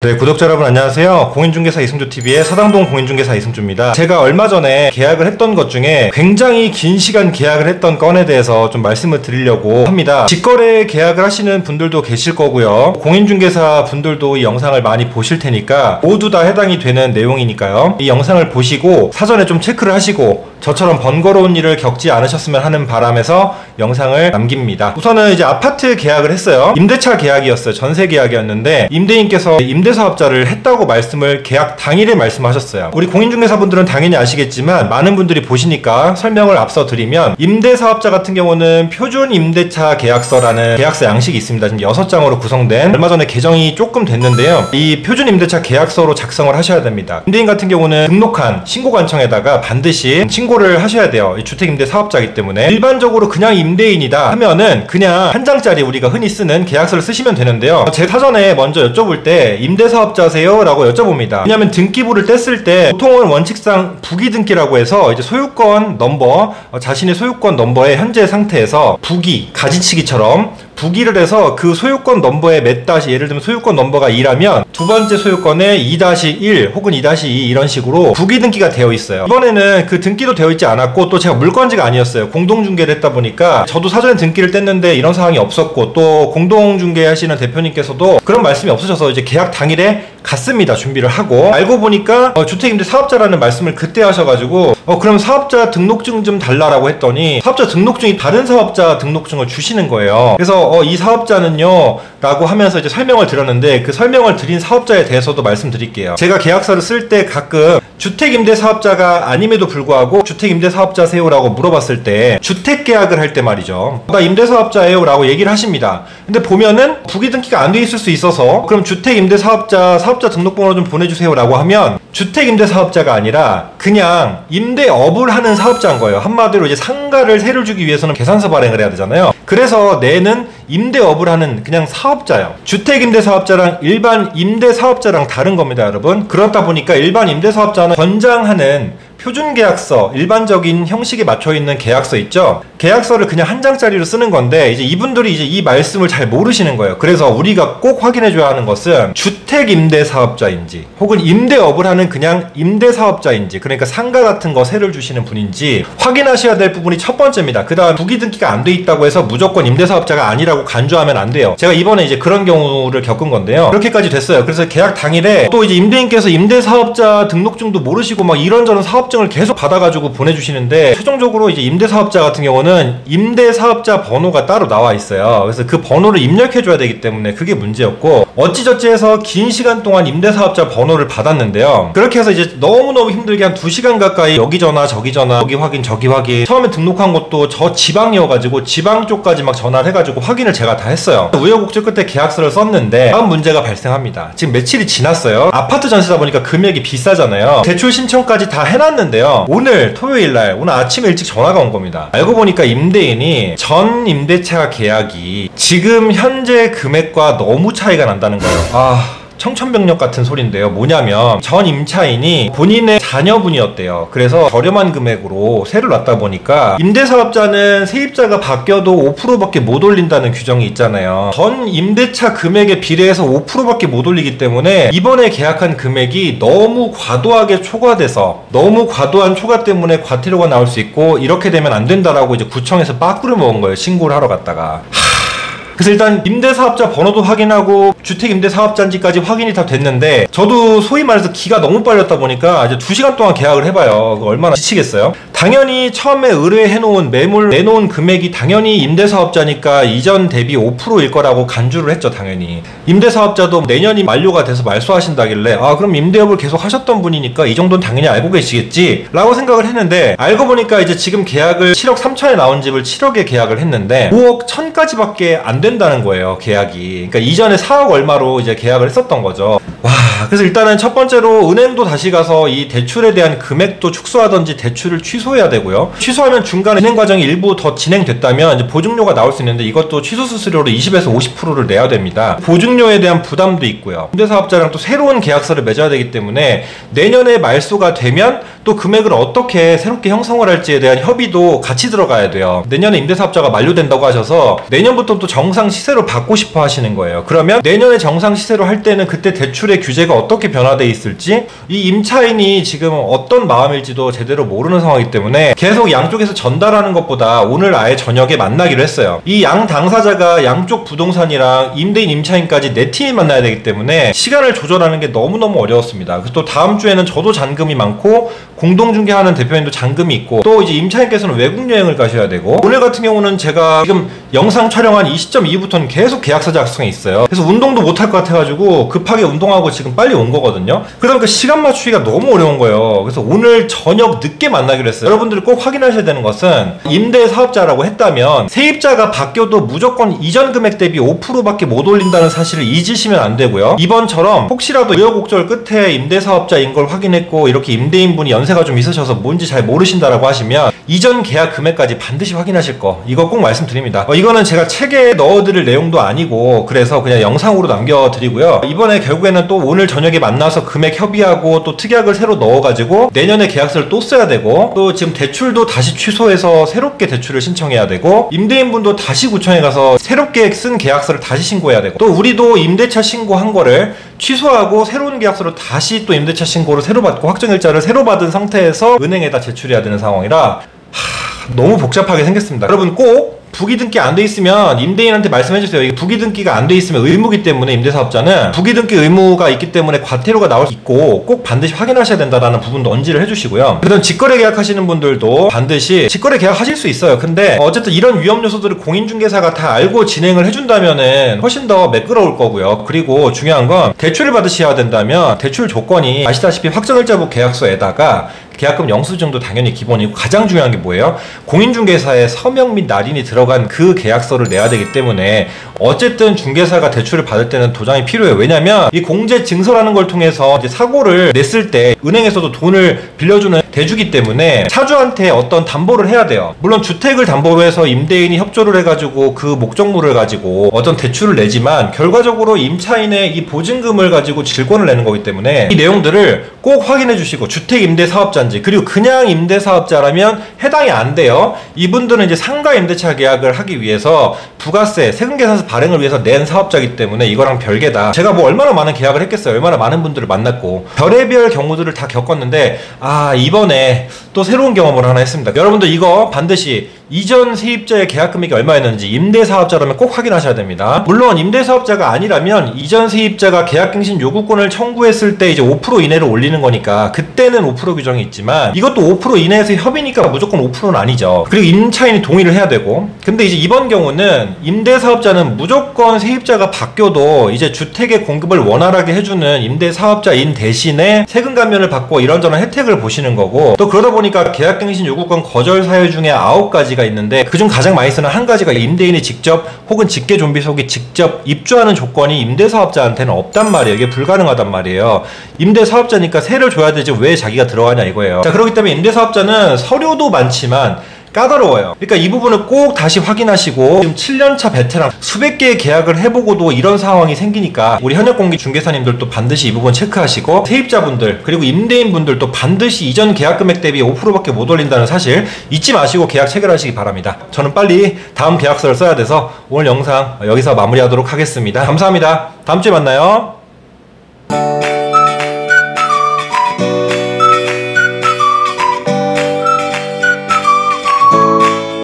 네, 구독자 여러분 안녕하세요. 공인중개사 이승조TV의 서당동 공인중개사 이승조입니다. 제가 얼마 전에 계약을 했던 것 중에 굉장히 긴 시간 계약을 했던 건에 대해서 좀 말씀을 드리려고 합니다. 직거래 계약을 하시는 분들도 계실 거고요. 공인중개사 분들도 이 영상을 많이 보실 테니까 모두 다 해당이 되는 내용이니까요. 이 영상을 보시고 사전에 좀 체크를 하시고 저처럼 번거로운 일을 겪지 않으셨으면 하는 바람에서 영상을 남깁니다. 우선은 이제 아파트 계약을 했어요. 임대차 계약이었어요. 전세 계약이었는데 임대인께서 임대사업자를 했다고 말씀을 계약 당일에 말씀하셨어요. 우리 공인중개사분들은 당연히 아시겠지만 많은 분들이 보시니까 설명을 앞서 드리면, 임대사업자 같은 경우는 표준 임대차 계약서라는 계약서 양식이 있습니다. 지금 6장으로 구성된, 얼마 전에 개정이 조금 됐는데요. 이 표준 임대차 계약서로 작성을 하셔야 됩니다. 임대인 같은 경우는 등록한 신고관청에다가 반드시 신고를 하셔야 돼요. 주택임대사업자이기 때문에. 일반적으로 그냥 임대인이다 하면은 그냥 한 장짜리 우리가 흔히 쓰는 계약서를 쓰시면 되는데요. 제 사전에 먼저 여쭤볼 때 임대사업자세요? 라고 여쭤봅니다. 왜냐하면 등기부를 뗐을 때 보통은 원칙상 부기등기라고 해서 이제 소유권 넘버, 자신의 소유권 넘버의 현재 상태에서 부기, 가지치기처럼 부기를 해서 그 소유권 넘버에 몇 다시, 예를 들면 소유권 넘버가 2라면 두 번째 소유권에 2-1 혹은 2-2 이런 식으로 부기 등기가 되어 있어요. 이번에는 그 등기도 되어 있지 않았고, 또 제가 물건지가 아니었어요. 공동중개를 했다 보니까 저도 사전에 등기를 뗐는데 이런 상황이 없었고, 또 공동중개 하시는 대표님께서도 그런 말씀이 없으셔서 이제 계약 당일에 갔습니다. 준비를 하고 알고 보니까 주택임대 사업자라는 말씀을 그때 하셔가지고 그럼 사업자 등록증 좀 달라라고 했더니 사업자 등록증이 다른 사업자 등록증을 주시는 거예요. 그래서 이 사업자는요 라고 하면서 이제 설명을 드렸는데, 그 설명을 드린 사업자에 대해서도 말씀드릴게요. 제가 계약서를 쓸 때 가끔 주택임대사업자가 아님에도 불구하고 주택임대사업자세요? 라고 물어봤을 때, 주택계약을 할 때 말이죠, 나 임대사업자예요? 라고 얘기를 하십니다. 근데 보면은 부기등기가 안 돼 있을 수 있어서 그럼 주택임대사업자 사업자 등록번호 좀 보내주세요 라고 하면 주택임대사업자가 아니라 그냥 임대업을 하는 사업자인 거예요. 한마디로 이제 상가를 세를 주기 위해서는 계산서 발행을 해야 되잖아요. 그래서 내는 임대업을 하는 그냥 사업자예요. 주택임대사업자랑 일반 임대사업자랑 다른 겁니다, 여러분. 그렇다 보니까 일반 임대사업자는 권장하는 표준계약서, 일반적인 형식에 맞춰있는 계약서 있죠? 계약서를 그냥 한 장짜리로 쓰는 건데, 이제 이분들이 이제 이 말씀을 잘 모르시는 거예요. 그래서 우리가 꼭 확인해줘야 하는 것은 주택임대사업자인지 혹은 임대업을 하는 그냥 임대사업자인지, 그러니까 상가 같은 거 세를 주시는 분인지 확인하셔야 될 부분이 첫 번째입니다. 그 다음 부기등기가 안 돼 있다고 해서 무조건 임대사업자가 아니라고 간주하면 안 돼요. 제가 이번에 이제 그런 경우를 겪은 건데요. 그렇게까지 됐어요. 그래서 계약 당일에 또 이제 임대인께서 임대사업자 등록증도 모르시고 막 이런저런 사업증을 계속 받아가지고 보내주시는데, 최종적으로 이제 임대사업자 같은 경우는 임대사업자 번호가 따로 나와 있어요. 그래서 그 번호를 입력해줘야 되기 때문에 그게 문제였고, 어찌저찌 해서 긴 시간 동안 임대사업자 번호를 받았는데요. 그렇게 해서 이제 너무너무 힘들게 한 2시간 가까이 여기 전화 저기 전화, 여기 확인 저기 확인, 처음에 등록한 것도 저 지방이어가지고 지방 쪽까지 막 전화를 해가지고 확인을 제가 다 했어요. 우여곡절 끝에 계약서를 썼는데 다음 문제가 발생합니다. 지금 며칠이 지났어요. 아파트 전세다 보니까 금액이 비싸잖아요. 대출 신청까지 다 해놨는데요. 오늘 토요일날, 오늘 아침에 일찍 전화가 온 겁니다. 알고 보니까 임대인이 전 임대차 계약이 지금 현재 금액과 너무 차이가 난다는 거예요. 청천벽력 같은 소린데요. 뭐냐면 전 임차인이 본인의 자녀분이었대요. 그래서 저렴한 금액으로 세를 놨다 보니까 임대사업자는 세입자가 바뀌어도 5%밖에 못 올린다는 규정이 있잖아요. 전 임대차 금액에 비례해서 5%밖에 못 올리기 때문에 이번에 계약한 금액이 너무 과도하게 초과돼서, 너무 과도한 초과 때문에 과태료가 나올 수 있고, 이렇게 되면 안 된다라고 이제 구청에서 빠꾸를 먹은 거예요. 신고를 하러 갔다가. 그래서 일단 임대사업자 번호도 확인하고 주택임대사업자인지까지 확인이 다 됐는데, 저도 소위 말해서 기가 너무 빨렸다 보니까 이제 2시간 동안 계약을 해봐요. 얼마나 지치겠어요? 당연히 처음에 의뢰해놓은 매물 내놓은 금액이 당연히 임대사업자니까 이전 대비 5%일 거라고 간주를 했죠. 당연히 임대사업자도 내년이 만료가 돼서 말소하신다길래 그럼 임대업을 계속 하셨던 분이니까 이 정도는 당연히 알고 계시겠지 라고 생각을 했는데, 알고 보니까 이제 지금 계약을 7억 3천에 나온 집을 7억에 계약을 했는데 5억 1,000까지 밖에 안 된다는 거예요, 계약이. 그러니까 이전에 4억 얼마로 이제 계약을 했었던 거죠. 그래서 일단은 첫 번째로 은행도 다시 가서 이 대출에 대한 금액도 축소하든지 대출을 취소해야 되고요. 취소하면 중간에 은행 과정이 일부 더 진행됐다면 이제 보증료가 나올 수 있는데, 이것도 취소 수수료로 20에서 50%를 내야 됩니다. 보증료에 대한 부담도 있고요. 임대사업자랑 또 새로운 계약서를 맺어야 되기 때문에 내년에 말소가 되면 또 금액을 어떻게 새롭게 형성을 할지에 대한 협의도 같이 들어가야 돼요. 내년에 임대사업자가 만료된다고 하셔서 내년부터 또 정상 시세로 받고 싶어 하시는 거예요. 그러면 내년에 정상 시세로 할 때는 그때 대출의 규제가 어떻게 변화되어 있을지, 이 임차인이 지금 어떤 마음일지도 제대로 모르는 상황이기 때문에 계속 양쪽에서 전달하는 것보다 오늘 아예 저녁에 만나기로 했어요. 이 양 당사자가 양쪽 부동산이랑 임대인 임차인까지 네 팀이 만나야 되기 때문에 시간을 조절하는 게 너무너무 어려웠습니다. 그래서 또 다음 주에는 저도 잔금이 많고 공동중개하는 대표님도 잔금이 있고 또 이제 임차인께서는 외국 여행을 가셔야 되고, 오늘 같은 경우는 제가 지금 영상 촬영한 이 시점 이후부터는 계속 계약서 작성이 있어요. 그래서 운동도 못할 것 같아가지고 급하게 운동하고 지금 빨리 온 거거든요. 그러다 보니까 시간 맞추기가 너무 어려운 거예요. 그래서 오늘 저녁 늦게 만나기로 했어요. 여러분들이 꼭 확인하셔야 되는 것은, 임대사업자라고 했다면 세입자가 바뀌어도 무조건 이전 금액 대비 5%밖에 못 올린다는 사실을 잊으시면 안 되고요. 이번처럼 혹시라도 우여곡절 끝에 임대사업자인 걸 확인했고 이렇게 임대인분이 연세가 좀 있으셔서 뭔지 잘 모르신다라고 하시면 이전 계약 금액까지 반드시 확인하실 거, 이거 꼭 말씀드립니다. 이거는 제가 책에 넣어드릴 내용도 아니고 그래서 그냥 영상으로 남겨드리고요. 이번에 결국에는 또 오늘 저녁에 만나서 금액 협의하고 또 특약을 새로 넣어가지고 내년에 계약서를 또 써야 되고, 또 지금 대출도 다시 취소해서 새롭게 대출을 신청해야 되고, 임대인분도 다시 구청에 가서 새롭게 쓴 계약서를 다시 신고해야 되고, 또 우리도 임대차 신고한 거를 취소하고 새로운 계약서로 다시 또 임대차 신고를 새로 받고 확정일자를 새로 받은 상태에서 은행에다 제출해야 되는 상황이라 너무 복잡하게 생겼습니다. 여러분 꼭 부기등기 안 돼 있으면 임대인한테 말씀해주세요. 이게 부기등기가 안 돼 있으면 의무기 때문에, 임대사업자는 부기등기 의무가 있기 때문에 과태료가 나올 수 있고 꼭 반드시 확인하셔야 된다라는 부분도 언지를 해주시고요. 그다음 직거래 계약하시는 분들도 반드시 직거래 계약하실 수 있어요. 근데 어쨌든 이런 위험 요소들을 공인중개사가 다 알고 진행을 해준다면은 훨씬 더 매끄러울 거고요. 그리고 중요한 건 대출을 받으셔야 된다면 대출 조건이 아시다시피 확정일자부 계약서에다가 계약금 영수증도 당연히 기본이고, 가장 중요한 게 뭐예요? 공인중개사의 서명 및 날인이 들어간 그 계약서를 내야 되기 때문에 어쨌든 중개사가 대출을 받을 때는 도장이 필요해요. 왜냐면 이 공제 증서라는 걸 통해서 이제 사고를 냈을 때 은행에서도 돈을 빌려주는 대주기 때문에 차주한테 어떤 담보를 해야 돼요. 물론 주택을 담보로 해서 임대인이 협조를 해가지고 그 목적물을 가지고 어떤 대출을 내지만 결과적으로 임차인의 이 보증금을 가지고 질권을 내는 거기 때문에 이 내용들을 꼭 확인해 주시고, 주택 임대 사업자인지 그리고 그냥 임대 사업자라면 해당이 안 돼요. 이분들은 이제 상가 임대차 계약을 하기 위해서 부가세, 세금 계산서 발행을 위해서 낸 사업자이기 때문에 이거랑 별개다. 제가 뭐 얼마나 많은 계약을 했겠어요. 얼마나 많은 분들을 만났고 별의별 경우들을 다 겪었는데, 이번에 또 새로운 경험을 하나 했습니다. 여러분들 이거 반드시 이전 세입자의 계약 금액이 얼마였는지 임대사업자라면 꼭 확인하셔야 됩니다. 물론 임대사업자가 아니라면 이전 세입자가 계약갱신 요구권을 청구했을 때 이제 5% 이내로 올리는 거니까 그때는 5% 규정이 있지만, 이것도 5% 이내에서 협의니까 무조건 5%는 아니죠. 그리고 임차인이 동의를 해야 되고. 근데 이제 이번 경우는 임대사업자는 무조건 세입자가 바뀌어도 이제 주택의 공급을 원활하게 해주는 임대사업자인 대신에 세금 감면을 받고 이런저런 혜택을 보시는 거고, 또 그러다 보니까 계약갱신 요구권 거절 사유 중에 9가지가 있는데 그중 가장 많이 쓰는 한 가지가 임대인이 직접 혹은 직계존비속이 직접 입주하는 조건이 임대사업자한테는 없단 말이에요. 이게 불가능하단 말이에요. 임대사업자니까 세를 줘야 되지 왜 자기가 들어가냐 이거예요. 자, 그렇기 때문에 임대사업자는 서류도 많지만 까다로워요. 그러니까 이 부분을 꼭 다시 확인하시고, 지금 7년차 베테랑 수백 개의 계약을 해보고도 이런 상황이 생기니까 우리 현역공기 중개사님들도 반드시 이 부분 체크하시고, 세입자분들 그리고 임대인분들도 반드시 이전 계약 금액 대비 5%밖에 못 올린다는 사실 잊지 마시고 계약 체결하시기 바랍니다. 저는 빨리 다음 계약서를 써야 돼서 오늘 영상 여기서 마무리하도록 하겠습니다. 감사합니다. 다음 주에 만나요.